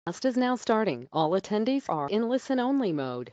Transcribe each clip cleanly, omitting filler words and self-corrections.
Class is now starting. All attendees are in listen-only mode.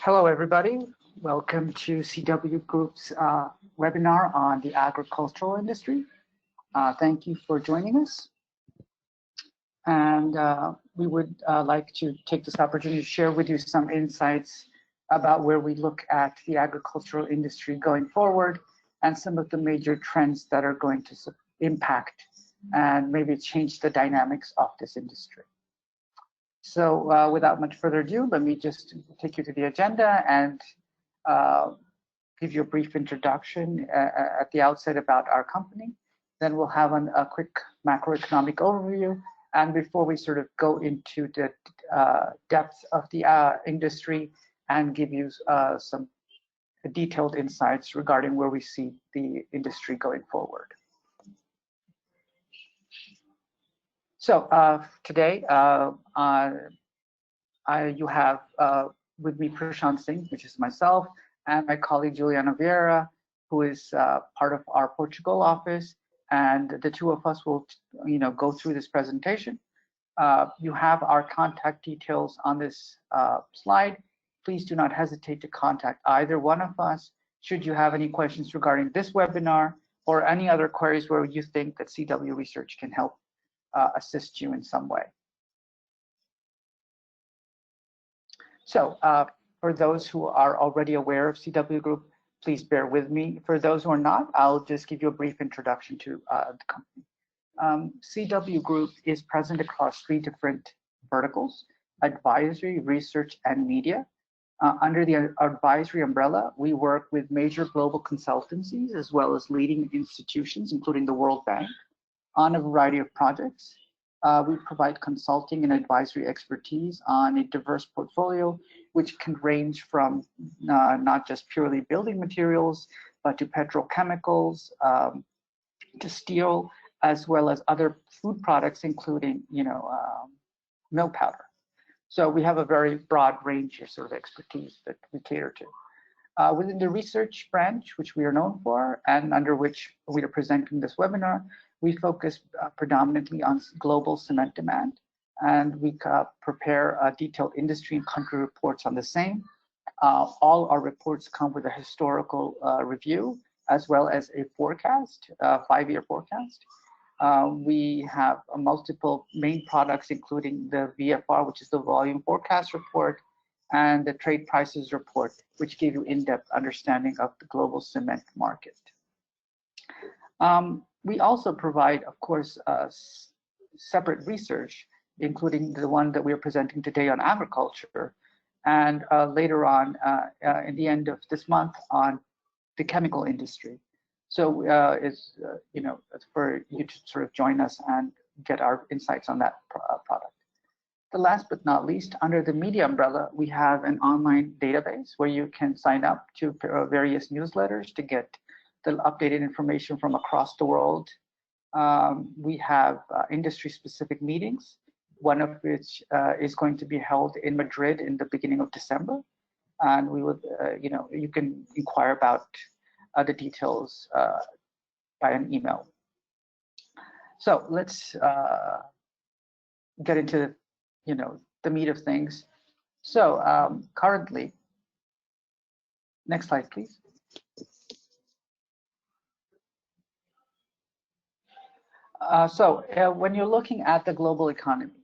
Hello, everybody. Welcome to CW Group's webinar on the agricultural industry. Thank you for joining us. And we would like to take this opportunity to share with you some insights about where we look at the agricultural industry going forward and some of the major trends that are going to impact and maybe change the dynamics of this industry. So without much further ado, let me just take you to the agenda and give you a brief introduction at the outset about our company. Then we'll have a quick macroeconomic overview. And before we sort of go into the depth of the industry and give you some detailed insights regarding where we see the industry going forward. So today, you have with me Prashant Singh, which is myself, and my colleague Juliana Vieira, who is part of our Portugal office. And the two of us will, go through this presentation. You have our contact details on this slide. Please do not hesitate to contact either one of us should you have any questions regarding this webinar or any other queries where you think that CW Research can help assist you in some way. So for those who are already aware of CW Group, please bear with me. For those who are not, I'll just give you a brief introduction to the company. CW Group is present across 3 different verticals: advisory, research, and media. Under the advisory umbrella, we work with major global consultancies as well as leading institutions, including the World Bank, on a variety of projects. We provide consulting and advisory expertise on a diverse portfolio, which can range from not just purely building materials, but to petrochemicals, to steel, as well as other food products, including, milk powder. So we have a very broad range of sort of expertise that we cater to. Within the research branch, which we are known for, and under which we are presenting this webinar, we focus predominantly on global cement demand, and we prepare detailed industry and country reports on the same. All our reports come with a historical review, as well as a forecast, 5-year forecast. We have multiple main products, including the VFR, which is the volume forecast report, and the trade prices report, which give you in-depth understanding of the global cement market. We also provide, of course, separate research, including the one that we are presenting today on agriculture, and later on, in the end of this month, on the chemical industry. So it's, for you to sort of join us and get our insights on that product. The last but not least, under the media umbrella, we have an online database where you can sign up to various newsletters to get the updated information from across the world. We have industry-specific meetings, one of which is going to be held in Madrid in the beginning of December. And we would, you can inquire about the details by an email. So let's get into, the meat of things. So currently, next slide, please. When you're looking at the global economy,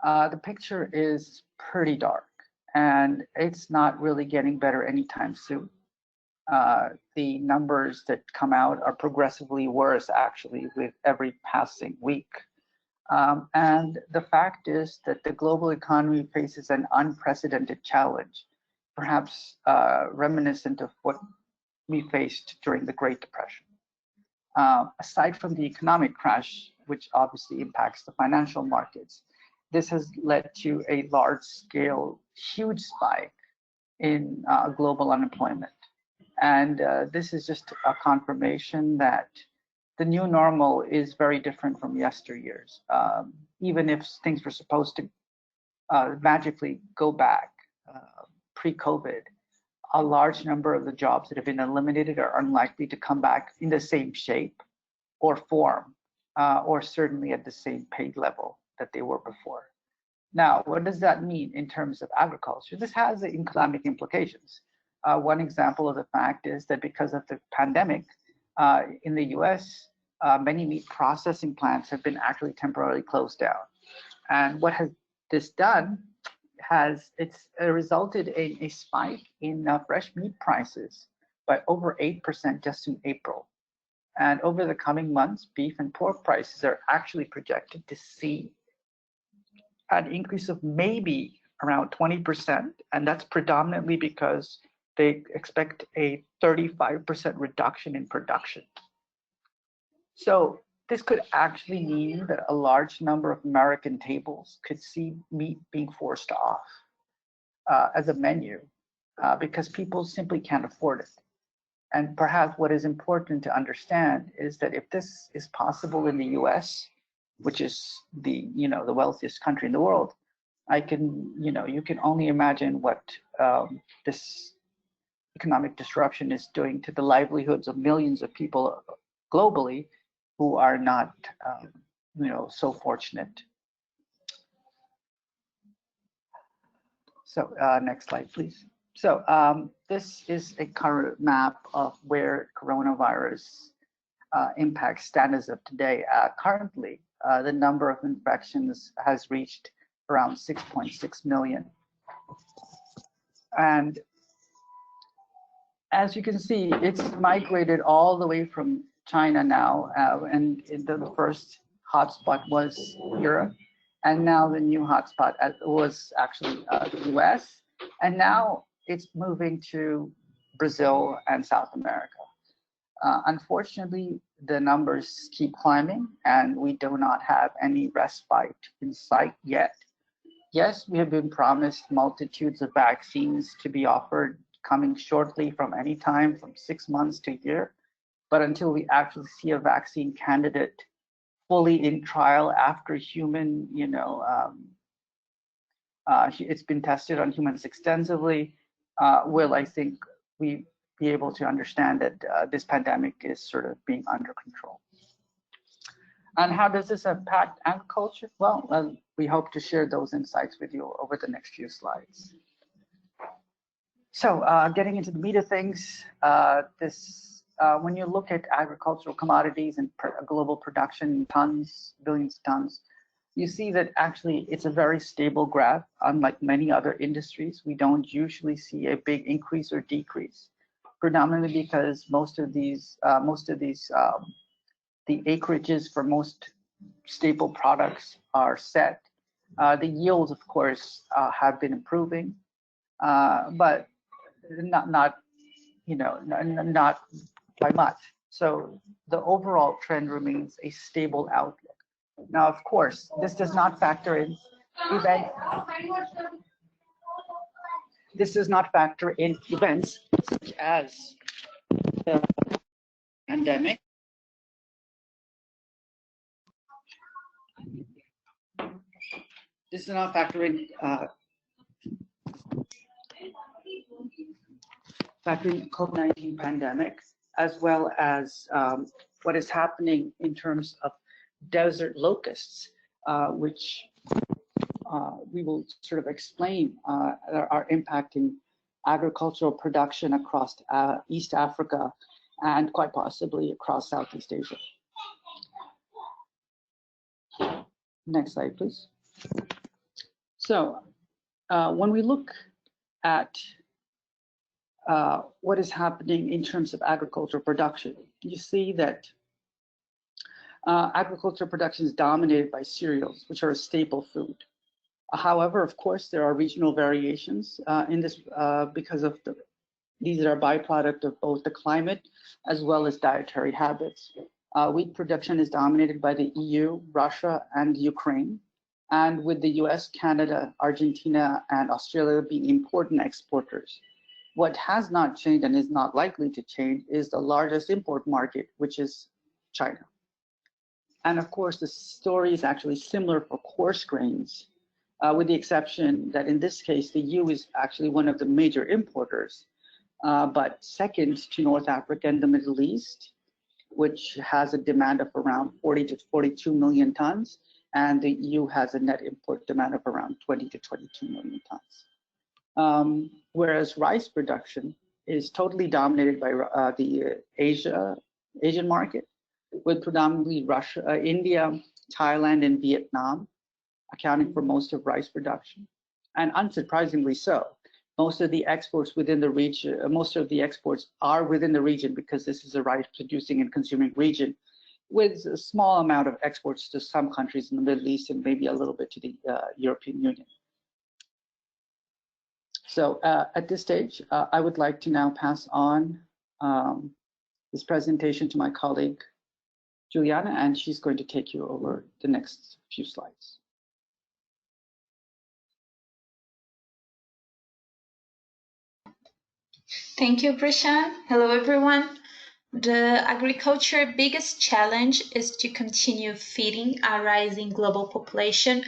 the picture is pretty dark, and it's not really getting better anytime soon. The numbers that come out are progressively worse, actually, with every passing week. And the fact is that the global economy faces an unprecedented challenge, perhaps reminiscent of what we faced during the Great Depression. Aside from the economic crash, which obviously impacts the financial markets, this has led to a large-scale, huge spike in global unemployment. And this is just a confirmation that the new normal is very different from yesteryears. Even if things were supposed to magically go back pre-COVID, a large number of the jobs that have been eliminated are unlikely to come back in the same shape or form, or certainly at the same pay level that they were before. Now, what does that mean in terms of agriculture? This has economic implications. One example of the fact is that because of the pandemic, in the US, many meat processing plants have been actually temporarily closed down. And what has this done it's resulted in a spike in fresh meat prices by over 8% just in April. And over the coming months, beef and pork prices are actually projected to see an increase of maybe around 20%. And that's predominantly because they expect a 35% reduction in production. So this could actually mean that a large number of American tables could see meat being forced off as a menu because people simply can't afford it. And perhaps what is important to understand is that if this is possible in the US, which is the wealthiest country in the world, you can only imagine what this economic disruption is doing to the livelihoods of millions of people globally who are not, so fortunate. So next slide, please. So this is a current map of where coronavirus impacts stand as of today. Currently, the number of infections has reached around 6.6 million. And as you can see, it's migrated all the way from China now, and the first hotspot was Europe, and now the new hotspot was actually the US, and now it's moving to Brazil and South America. Unfortunately, the numbers keep climbing, and we do not have any respite in sight yet. Yes, we have been promised multitudes of vaccines to be offered coming shortly from any time from 6 months to a year. But until we actually see a vaccine candidate fully in trial after human, it's been tested on humans extensively, will I think we be able to understand that this pandemic is sort of being under control. And how does this impact agriculture? Well, we hope to share those insights with you over the next few slides. So getting into the meat of things, when you look at agricultural commodities and global production in tons, billions of tons, you see that actually it's a very stable graph. Unlike many other industries, we don't usually see a big increase or decrease, predominantly because most of these, the acreages for most staple products are set. The yields, of course, have been improving, but not by much. So the overall trend remains a stable outlook. Now, of course, this does not factor in events. This does not factor in events such as the pandemic. This does not factor in COVID-19 pandemic, as well as what is happening in terms of desert locusts, which we will sort of explain are impacting agricultural production across East Africa and quite possibly across Southeast Asia. Next slide, please. So when we look at what is happening in terms of agricultural production, you see that agricultural production is dominated by cereals, which are a staple food. However, of course, there are regional variations in this because of these are a byproduct of both the climate as well as dietary habits. Wheat production is dominated by the EU, Russia, and Ukraine, and with the US, Canada, Argentina, and Australia being important exporters. What has not changed and is not likely to change is the largest import market, which is China. And of course, the story is actually similar for coarse grains, with the exception that in this case, the EU is actually one of the major importers, but second to North Africa and the Middle East, which has a demand of around 40 to 42 million tons, and the EU has a net import demand of around 20 to 22 million tons. Whereas rice production is totally dominated by the Asian market, with predominantly Russia, India, Thailand, and Vietnam accounting for most of rice production. And unsurprisingly so, most of the exports within the region, most of the exports are within the region because this is a rice producing and consuming region, with a small amount of exports to some countries in the Middle East and maybe a little bit to the European Union. So at this stage, I would like to now pass on this presentation to my colleague, Juliana, and she's going to take you over the next few slides. Thank you, Prashant. Hello, everyone. The agriculture's biggest challenge is to continue feeding a rising global population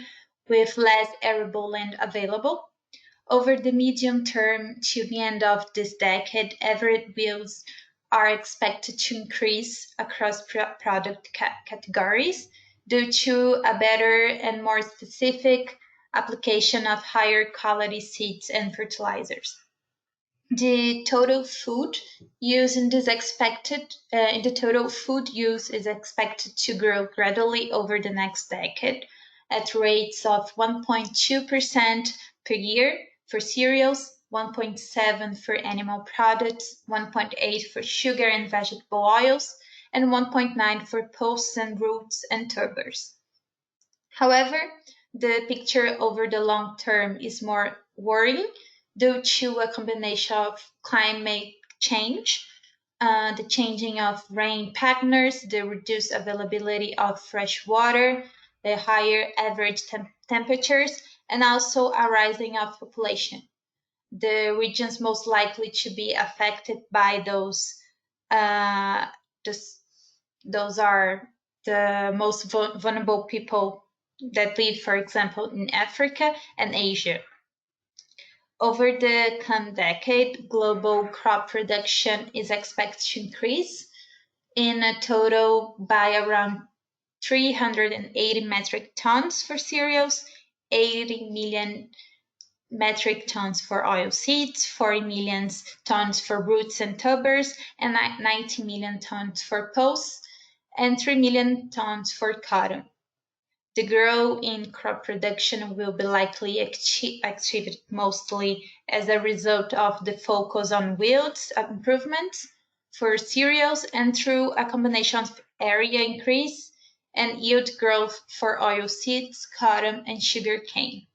with less arable land available. Over the medium term to the end of this decade, average yields are expected to increase across product categories due to a better and more specific application of higher quality seeds and fertilizers. The total food use is expected to grow gradually over the next decade at rates of 1.2% per year for cereals, 1.7% for animal products, 1.8% for sugar and vegetable oils, and 1.9% for pulses and roots and tubers. However, the picture over the long term is more worrying due to a combination of climate change, the changing of rain patterns, the reduced availability of fresh water, the higher average temperatures, and also a rising of population. The regions most likely to be affected by those are the most vulnerable people that live, for example, in Africa and Asia. Over the coming decade, global crop production is expected to increase in a total by around 380 metric tons for cereals, 80 million metric tons for oilseeds, 40 million tons for roots and tubers, and 90 million tons for pulses, and 3 million tons for cotton. The growth in crop production will be likely achieved mostly as a result of the focus on yield improvements for cereals and through a combination of area increase and yield growth for oilseeds, cotton, and sugarcane.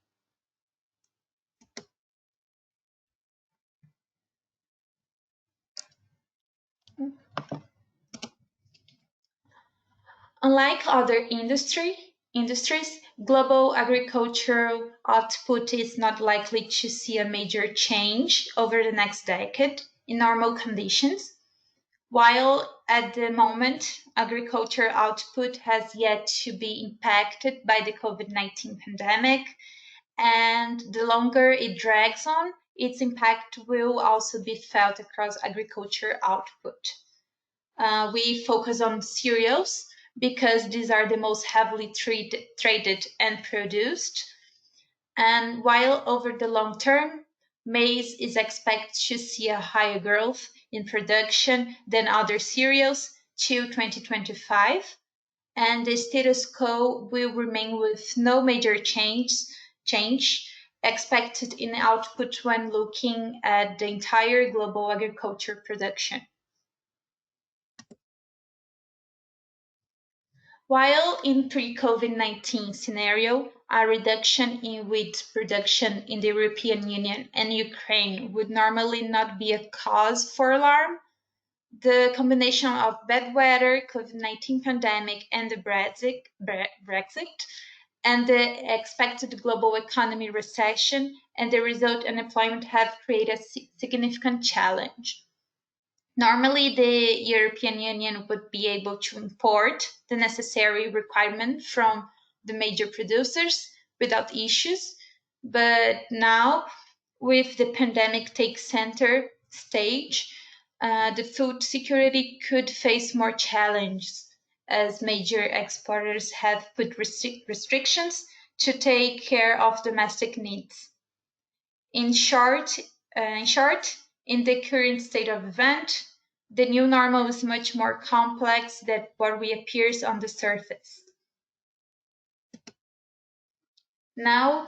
Unlike other industries, industries, global agricultural output is not likely to see a major change over the next decade in normal conditions, while at the moment agriculture output has yet to be impacted by the COVID-19 pandemic, and the longer it drags on, its impact will also be felt across agriculture output. We focus on cereals because these are the most heavily traded and produced. And while over the long term, maize is expected to see a higher growth in production than other cereals till 2025, and the status quo will remain with no major change expected in output when looking at the entire global agriculture production. While in pre-COVID-19 scenario, a reduction in wheat production in the European Union and Ukraine would normally not be a cause for alarm, the combination of bad weather, COVID-19 pandemic, and the Brexit, and the expected global economy recession and the result unemployment have created a significant challenge. Normally, the European Union would be able to import the necessary requirement from the major producers without issues, but now, with the pandemic take center stage, the food security could face more challenges as major exporters have put restrictions to take care of domestic needs. In short, in the current state of event, the new normal is much more complex than what appears on the surface. Now,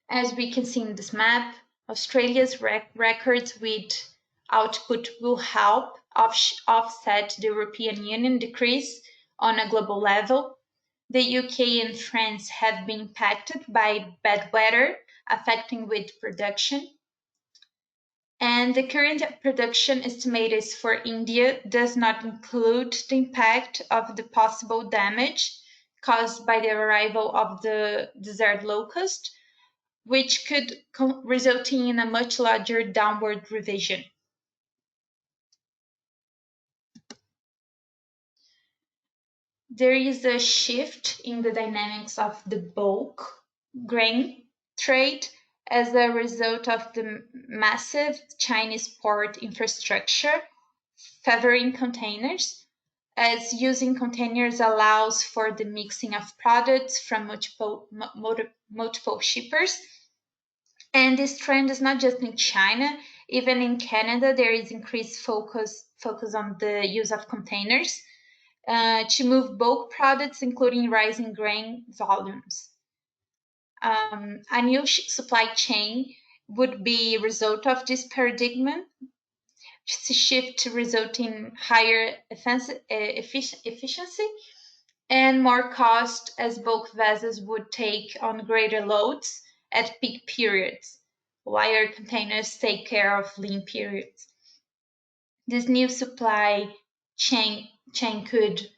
as we can see in this map, Australia's records with output will help offset the European Union decrease on a global level. The UK and France have been impacted by bad weather, affecting wheat production. And the current production estimated for India does not include the impact of the possible damage caused by the arrival of the desert locust, which could result in a much larger downward revision. There is a shift in the dynamics of the bulk grain trade as a result of the massive Chinese port infrastructure favoring containers, as using containers allows for the mixing of products from multiple shippers. And this trend is not just in China, even in Canada, there is increased focus on the use of containers to move bulk products, including rising grain volumes. A new supply chain would be a result of this paradigm shift to result in higher efficiency and more cost, as bulk vessels would take on greater loads at peak periods, while containers take care of lean periods. This new supply chain could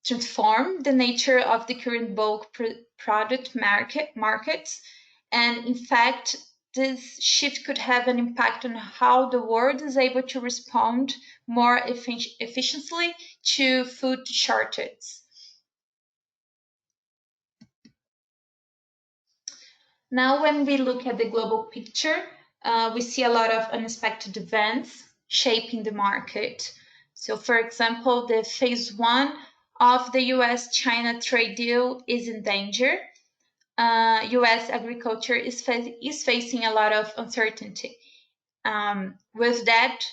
transform the nature of the current bulk product markets, and in fact, this shift could have an impact on how the world is able to respond more efficiently to food shortages. Now, when we look at the global picture, we see a lot of unexpected events shaping the market. So, for example, the phase one of the US-China trade deal is in danger. US agriculture is facing a lot of uncertainty. With that,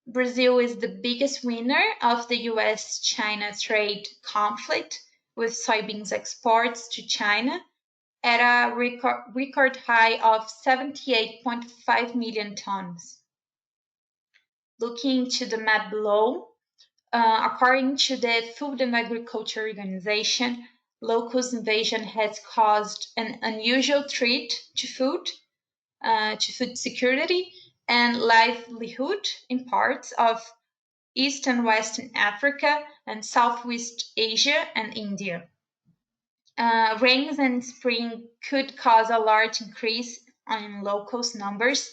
Brazil is the biggest winner of the US-China trade conflict, with soybeans exports to China at a record high of 78.5 million tons. Looking to the map below, according to the Food and Agriculture Organization, locust invasion has caused an unusual threat to food security and livelihood in parts of East and Western Africa and Southwest Asia and India. Rains in spring could cause a large increase in locust numbers,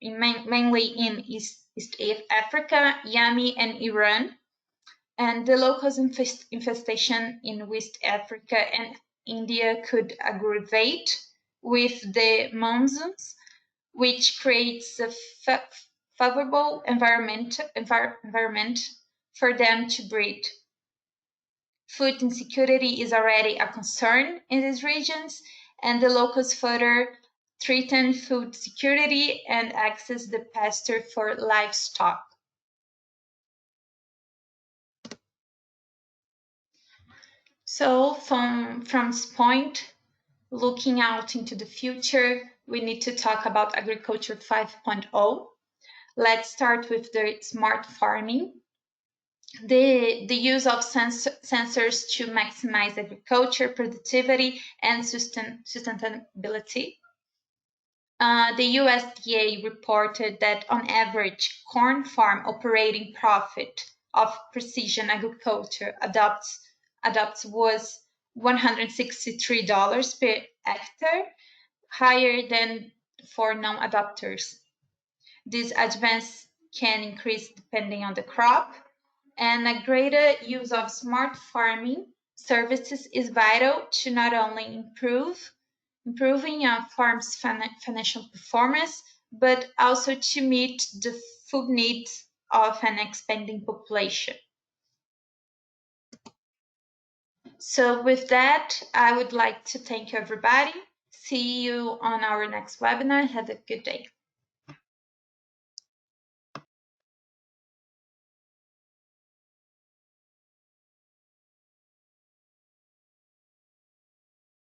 mainly in East Africa, Yemen, and Iran. And the locust infestation in West Africa and India could aggravate with the monsoons, which creates a favorable environment for them to breed. Food insecurity is already a concern in these regions, and the locusts further threaten food security and access the pasture for livestock. So from this point, looking out into the future, we need to talk about agriculture 5.0. Let's start with the smart farming. The use of sensors to maximize agriculture productivity and sustainability. The USDA reported that on average, corn farm operating profit of precision agriculture adopts was $163 per hectare, higher than for non-adopters. This advance can increase depending on the crop, and a greater use of smart farming services is vital to not only improving a farm's financial performance, but also to meet the food needs of an expanding population. So with that, I would like to thank you everybody. See you on our next webinar. Have a good day.